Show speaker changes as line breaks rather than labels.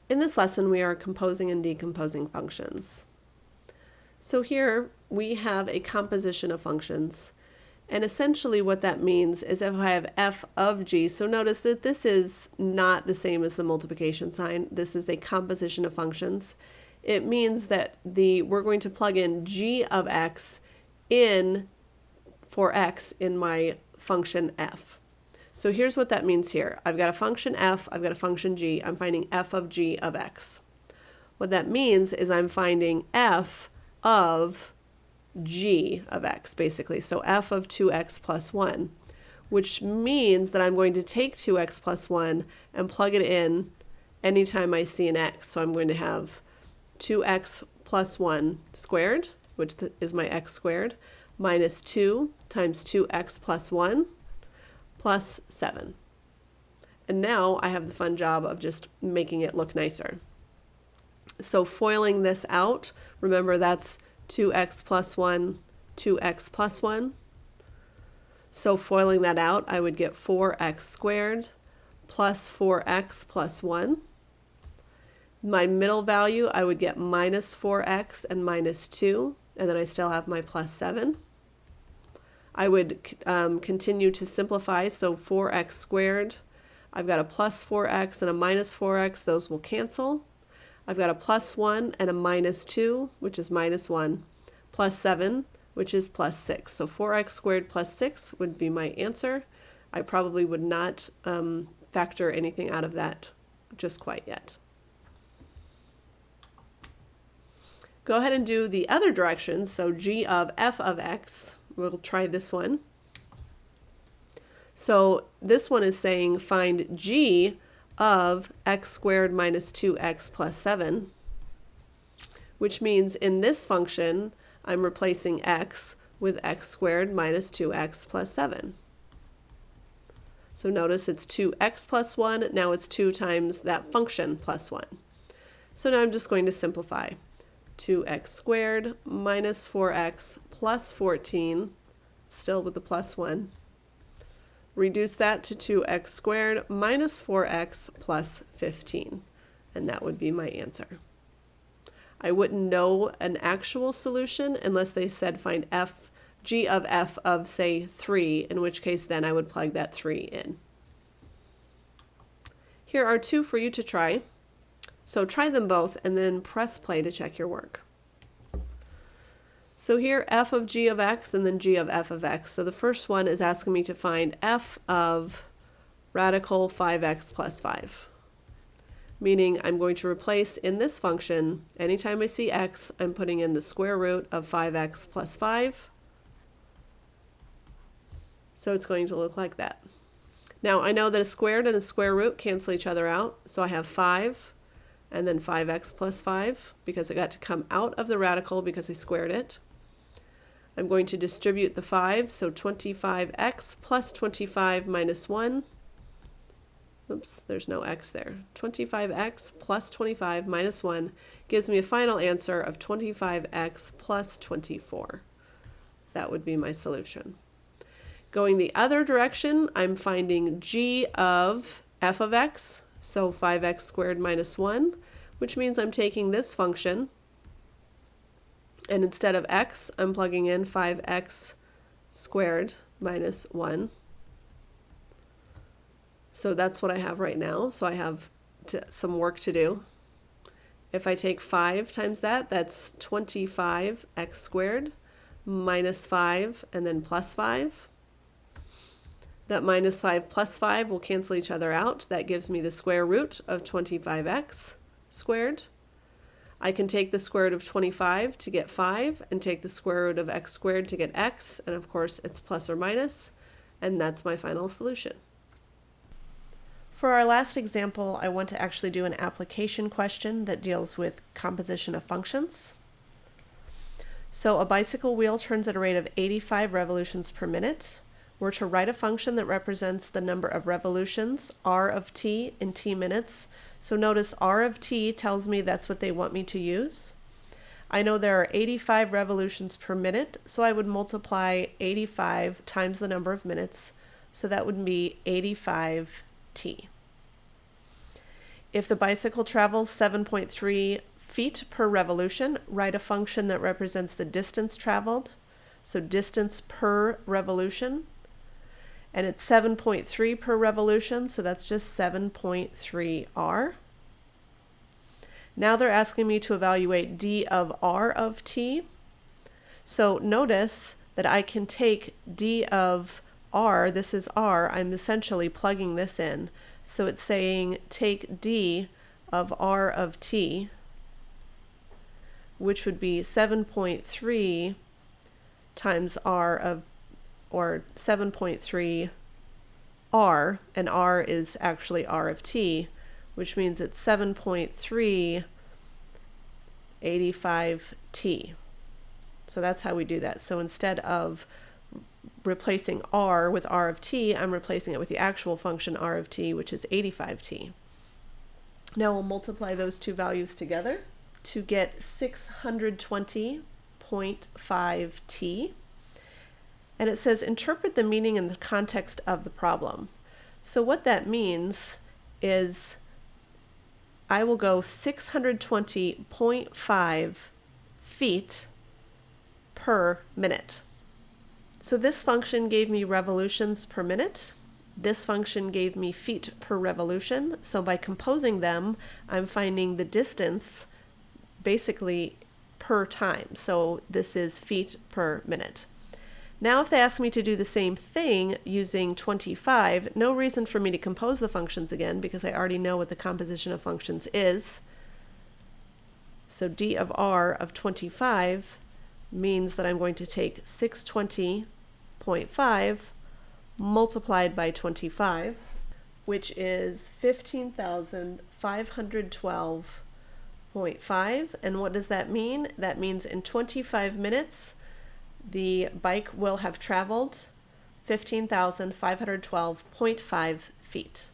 In this lesson, we are composing and decomposing functions. So here we have a composition of functions. And essentially what that means is if I have f of g, so notice that this is not the same as the multiplication sign. This is a composition of functions. It means that we're going to plug in g of x in for x in my function f. So here's what that means here. I've got a function f, I've got a function g, I'm finding f of g of x. What that means is I'm finding f of g of x, basically. So f of 2x plus 1, which means that I'm going to take 2x plus 1 and plug it in anytime I see an x. So I'm going to have 2x plus 1 squared, which is my x squared, minus 2 times 2x plus 1 plus 7. And now I have the fun job of just making it look nicer. So foiling this out, remember that's 2x plus 1, 2x plus 1. So foiling that out, I would get 4x squared plus 4x plus 1. My middle value, I would get minus 4x and minus 2, and then I still have my plus 7. I would continue to simplify, so 4x squared, I've got a plus 4x and a minus 4x, those will cancel. I've got a plus 1 and a minus 2, which is minus 1, plus 7, which is plus 6. So 4x squared plus 6 would be my answer. I probably would not factor anything out of that just quite yet. Go ahead and do the other directions. So g of f of x, we'll try this one. So this one is saying find g of x squared minus 2x plus 7, which means in this function, I'm replacing x with x squared minus 2x plus 7. So notice it's 2x plus 1, now it's 2 times that function plus 1. So now I'm just going to simplify. 2x squared minus 4x plus 14, still with the plus 1. Reduce that to 2x squared minus 4x plus 15, and that would be my answer. I wouldn't know an actual solution unless they said find g of f of, say, 3, in which case then I would plug that 3 in. Here are two for you to try. So try them both and then press play to check your work. So here f of g of x and then g of f of x. So the first one is asking me to find f of radical 5x plus 5. Meaning I'm going to replace in this function, anytime I see x, I'm putting in the square root of 5x plus 5. So it's going to look like that. Now I know that a squared and a square root cancel each other out, so I have 5 and then 5x plus 5 because it got to come out of the radical because I squared it. I'm going to distribute the 5, so 25x plus 25 minus 1. Oops, there's no x there. 25x plus 25 minus 1 gives me a final answer of 25x plus 24. That would be my solution. Going the other direction, I'm finding g of f of x, so 5x squared minus 1, which means I'm taking this function, and instead of x, I'm plugging in 5x squared minus 1. So that's what I have right now. So I have some work to do. If I take 5 times that, that's 25x squared minus 5 and then plus 5. That minus 5 plus 5 will cancel each other out. That gives me the square root of 25x squared. I can take the square root of 25 to get 5 and take the square root of x squared to get x. And of course, it's plus or minus. And that's my final solution. For our last example, I want to actually do an application question that deals with composition of functions. So a bicycle wheel turns at a rate of 85 revolutions per minute. We're to write a function that represents the number of revolutions, r of t, in t minutes. So notice r of t tells me that's what they want me to use. I know there are 85 revolutions per minute, so I would multiply 85 times the number of minutes. So that would be 85t. If the bicycle travels 7.3 feet per revolution, write a function that represents the distance traveled. So distance per revolution. And it's 7.3 per revolution, so that's just 7.3 r. Now they're asking me to evaluate d of r of t. So notice that I can take d of r, this is r, I'm essentially plugging this in. So it's saying take d of r of t, which would be 7.3 times r of, or 7.3 r, and r is actually r of t, which means it's 7.385t. So that's how we do that. So instead of replacing r with r of t, I'm replacing it with the actual function r of t, which is 85t. Now we'll multiply those two values together to get 620.5t. And it says interpret the meaning in the context of the problem. So what that means is I will go 620.5 feet per minute. So this function gave me revolutions per minute. This function gave me feet per revolution. So by composing them, I'm finding the distance basically per time. So this is feet per minute. Now if they ask me to do the same thing using 25, no reason for me to compose the functions again because I already know what the composition of functions is. So d of r of 25 means that I'm going to take 620.5 multiplied by 25, which is 15,512.5. And what does that mean? That means in 25 minutes, the bike will have traveled 15,512.5 feet.